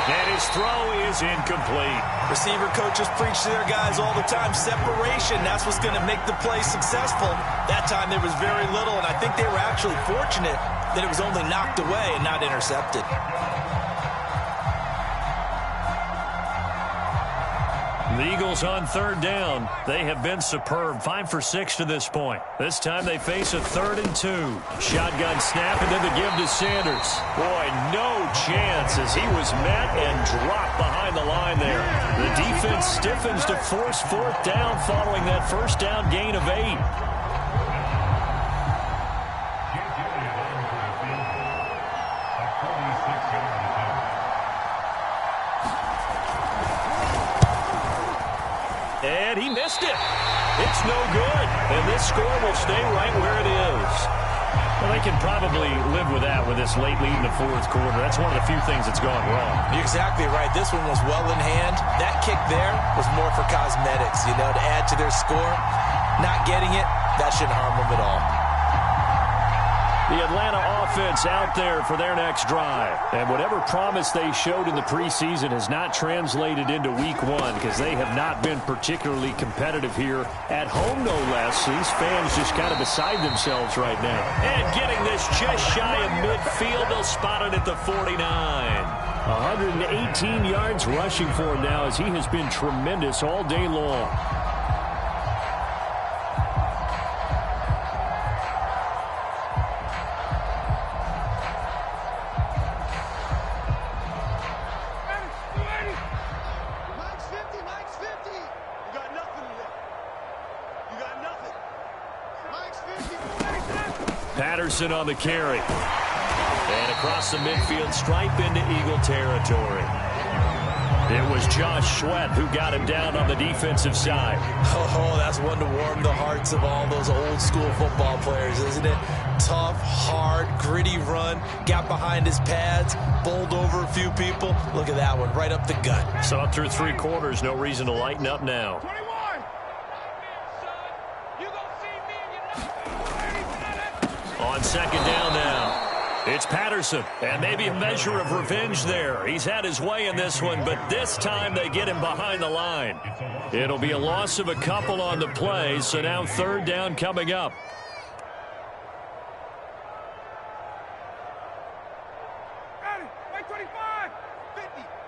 And his throw is incomplete. Receiver coaches preach to their guys all the time. Separation, that's what's going to make the play successful. That time there was very little, and I think they were actually fortunate that it was only knocked away and not intercepted. The Eagles on 3rd down. They have been superb. 5 for 6 to this point. This time they face a 3rd and 2. Shotgun snap and then the give to Sanders. Boy, no chance as he was met and dropped behind the line there. The defense stiffens to force 4th down following that 1st down gain of 8. And he missed it. It's no good. And this score will stay right where it is. Well, they can probably live with that with this late lead in the 4th quarter. That's one of the few things that's gone wrong. You're exactly right. This one was well in hand. That kick there was more for cosmetics, to add to their score. Not getting it, that shouldn't harm them at all. The Atlanta offense out there for their next drive. And whatever promise they showed in the preseason has not translated into week 1 because they have not been particularly competitive here at home, no less. These fans just kind of beside themselves right now. And getting this just shy of midfield, they'll spot it at the 49. 118 yards rushing for him now as he has been tremendous all day long. Patterson on the carry. And across the midfield stripe into Eagle territory. It was Josh Sweat who got him down on the defensive side. Oh, that's one to warm the hearts of all those old school football players, isn't it? Tough, hard, gritty run. Got behind his pads, bowled over a few people. Look at that one, right up the gut. Saw it through 3 quarters. No reason to lighten up now. 21. You gonna see me On 2nd down now. It's Patterson, and maybe a measure of revenge there. He's had his way in this one, but this time they get him behind the line. It'll be a loss of a couple on the play, so now 3rd down coming up. Eddie, 25.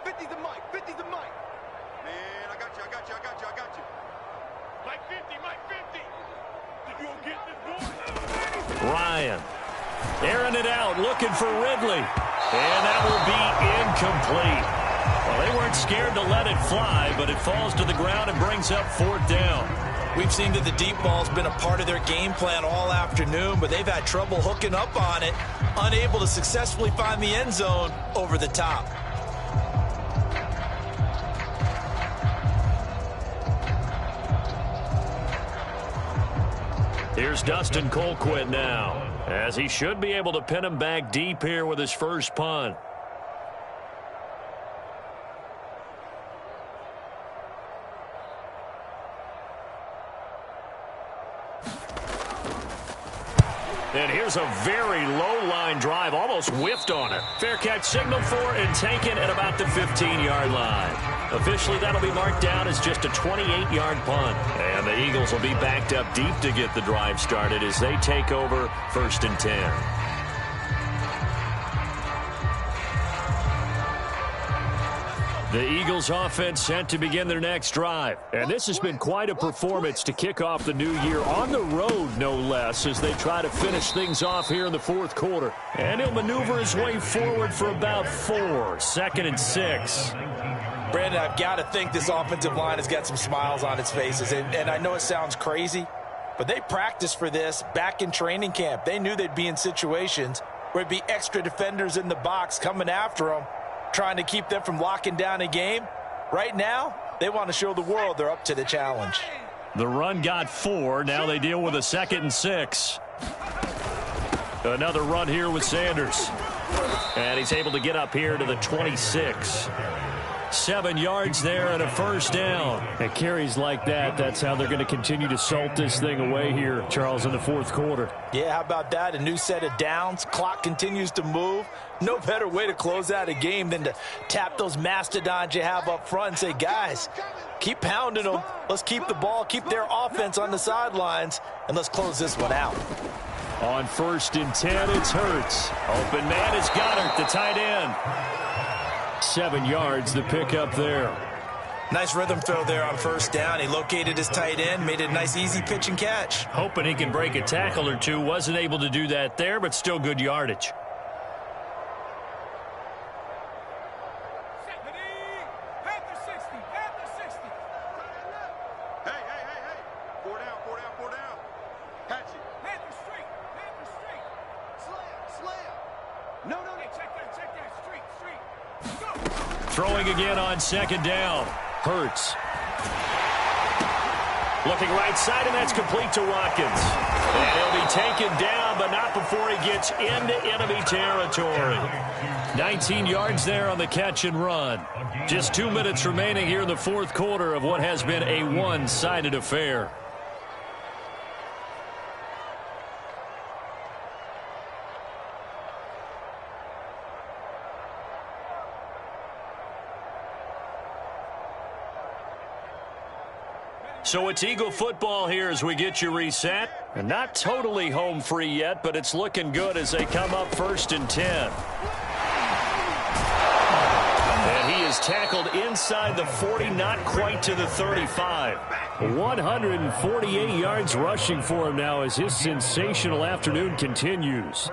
50 the mic. Airing it out, looking for Ridley. And that will be incomplete. Well, they weren't scared to let it fly, but it falls to the ground and brings up 4th down. We've seen that the deep ball's been a part of their game plan all afternoon, but they've had trouble hooking up on it, unable to successfully find the end zone over the top. Here's Dustin Colquitt now, as he should be able to pin him back deep here with his first punt. And here's a very low line drive, almost whiffed on it. Fair catch signaled for and taken at about the 15-yard line. Officially, that'll be marked down as just a 28-yard punt. And the Eagles will be backed up deep to get the drive started as they take over 1st and 10. The Eagles offense set to begin their next drive. And this has been quite a performance to kick off the new year on the road, no less, as they try to finish things off here in the 4th quarter. And he'll maneuver his way forward for about 4. 2nd and 6. Brandon, I've got to think this offensive line has got some smiles on its faces. And I know it sounds crazy, but they practiced for this back in training camp. They knew they'd be in situations where it'd be extra defenders in the box coming after them, trying to keep them from locking down a game. Right now, they want to show the world they're up to the challenge. The run got 4. Now they deal with a 2nd and 6. Another run here with Sanders. And he's able to get up here to the 26. 7 yards there and a 1st down. And carries like that, that's how they're going to continue to salt this thing away here, Charles, in the 4th quarter. Yeah, how about that? A new set of downs. Clock continues to move. No better way to close out a game than to tap those mastodons you have up front and say, guys, keep pounding them. Let's keep the ball, keep their offense on the sidelines, and let's close this one out. On 1st and 10, it's Hurts. Open man is Goddard, the tight end. 7 yards, the pickup there. Nice rhythm throw there on 1st down. He located his tight end, made it a nice easy pitch and catch. Hoping he can break a tackle or two. Wasn't able to do that there, but still good yardage. Throwing again on 2nd down. Hurts. Looking right side, and that's complete to Watkins. And he'll be taken down, but not before he gets into enemy territory. 19 yards there on the catch and run. Just 2 minutes remaining here in the 4th quarter of what has been a one-sided affair. So it's Eagle football here as we get you reset. And not totally home free yet, but it's looking good as they come up 1st and 10. And he is tackled inside the 40, not quite to the 35. 148 yards rushing for him now as his sensational afternoon continues.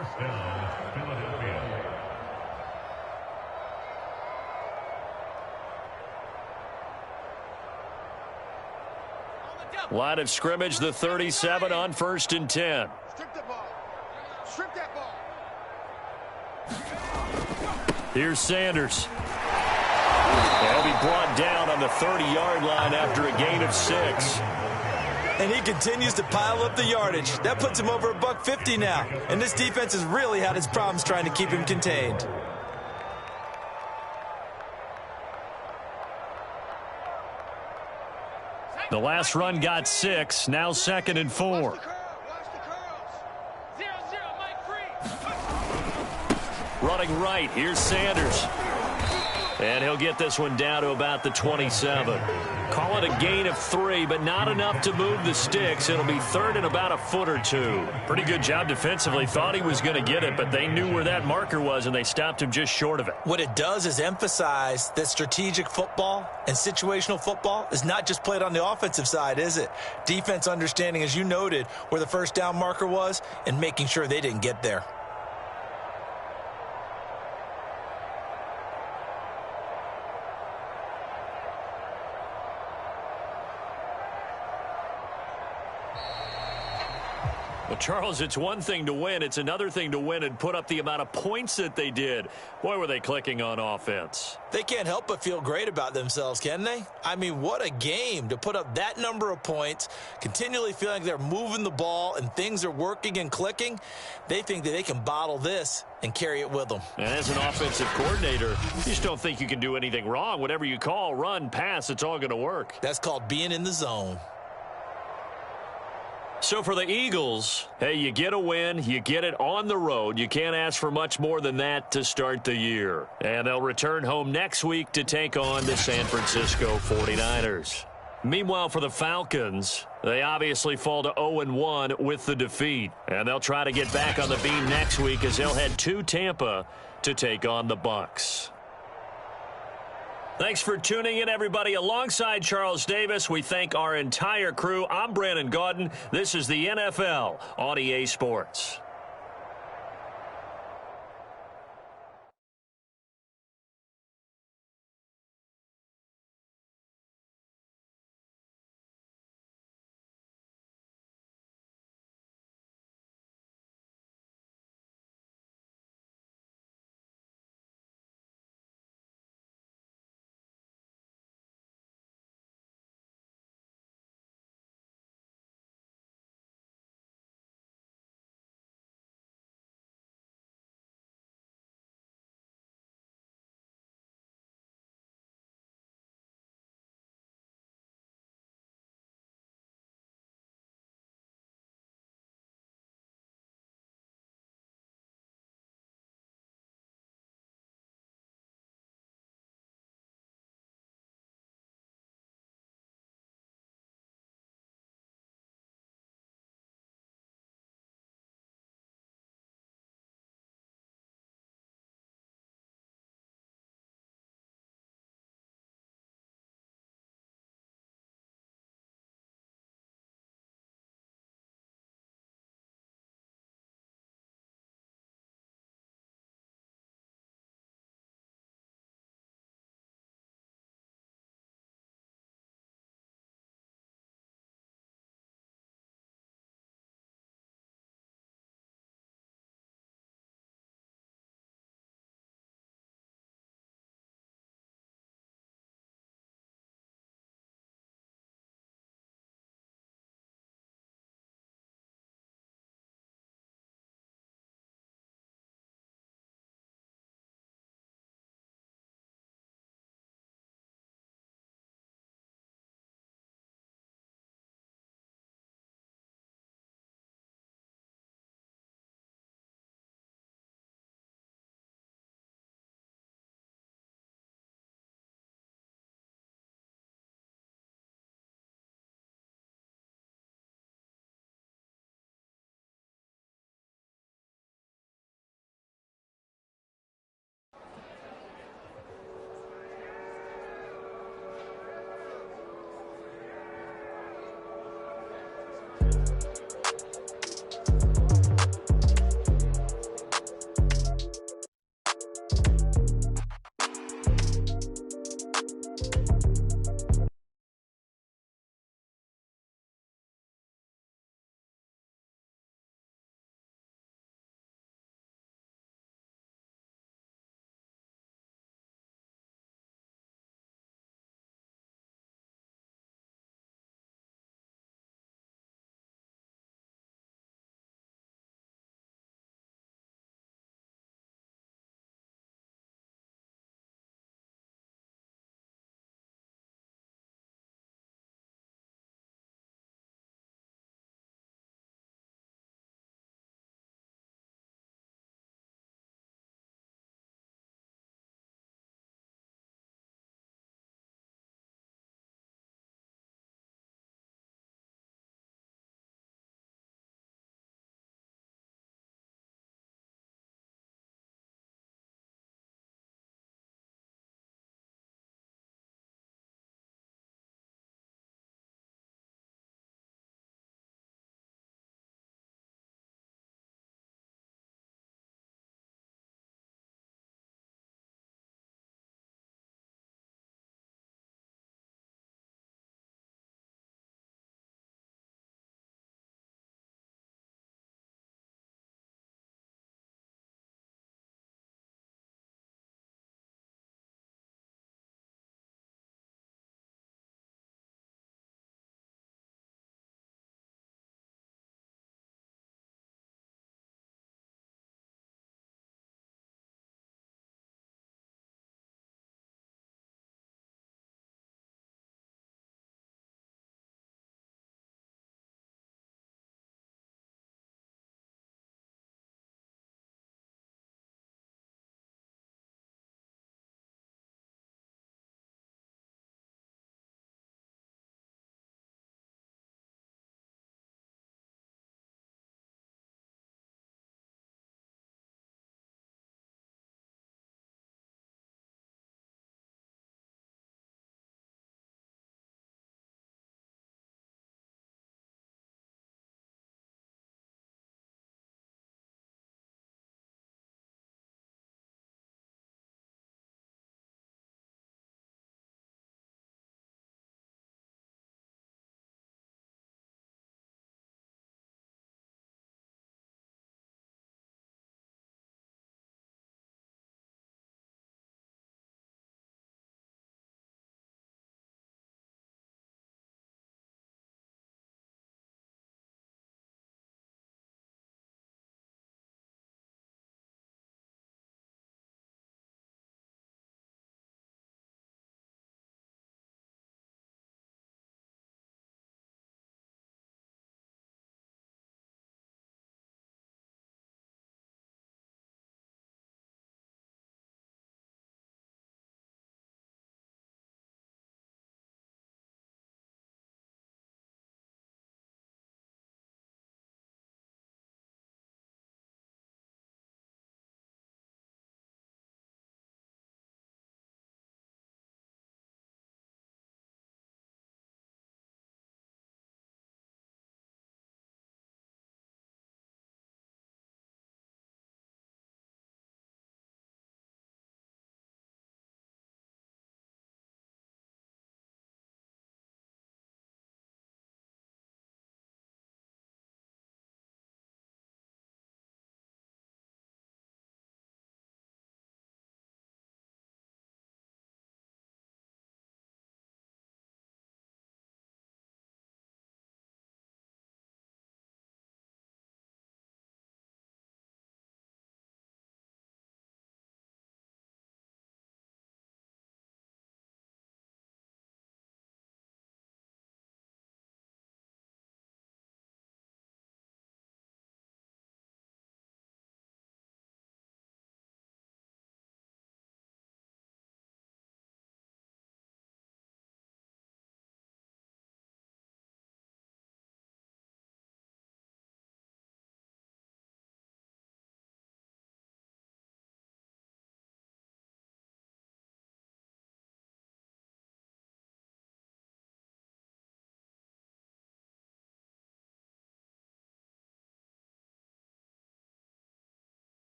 Line of scrimmage, the 37 on 1st and 10. Strip the ball. Strip that ball. Here's Sanders. He'll be brought down on the 30-yard line after a gain of 6. And he continues to pile up the yardage. That puts him over $150 now. And this defense has really had its problems trying to keep him contained. The last run got 6. Now 2nd and 4. Watch the curls. 0-0, Mike free. Running right. Here's Sanders. And he'll get this one down to about the 27. Call it a gain of 3, but not enough to move the sticks. It'll be 3rd and about a foot or 2. Pretty good job defensively. Thought he was going to get it, but they knew where that marker was, and they stopped him just short of it. What it does is emphasize that strategic football and situational football is not just played on the offensive side, is it? Defense understanding, as you noted, where the 1st down marker was and making sure they didn't get there. Well, Charles, it's one thing to win. It's another thing to win and put up the amount of points that they did. Boy, were they clicking on offense. They can't help but feel great about themselves, can they? I mean, what a game to put up that number of points, continually feeling like they're moving the ball and things are working and clicking. They think that they can bottle this and carry it with them. And as an offensive coordinator, you just don't think you can do anything wrong. Whatever you call, run, pass, it's all going to work. That's called being in the zone. So for the Eagles, hey, you get a win, you get it on the road. You can't ask for much more than that to start the year. And they'll return home next week to take on the San Francisco 49ers. Meanwhile, for the Falcons, they obviously fall to 0-1 with the defeat. And they'll try to get back on the beam next week as they'll head to Tampa to take on the Bucs. Thanks for tuning in, everybody. Alongside Charles Davis, we thank our entire crew. I'm Brandon Gaudin. This is the NFL on EA Sports.